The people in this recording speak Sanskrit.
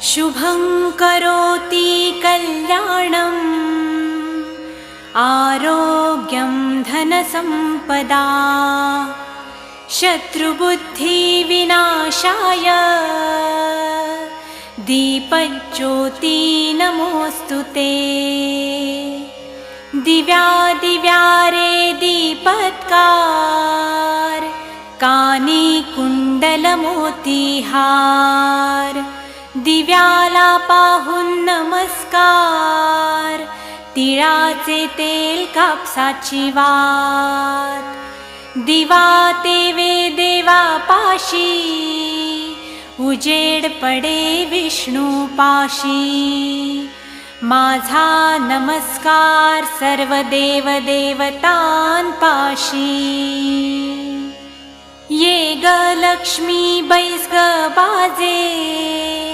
शुभं करोति कल्याणम् आरोग्यं धनसम्पदा शत्रुबुद्धिविनाशाय दीपज्योति नमोऽस्तु ते। दिव्यादिव्यारे दीपत्कार कानी कुंडलमोतीहार दिव्याला पाहून नमस्कार तिळाचे तेल कापसाची वात दिवा तेवे देवा पाशी उजेड पडे विष्णू पाशी माझा नमस्कार सर्व देव देवतांपाशी ये ग लक्ष्मी बैस ग बाजे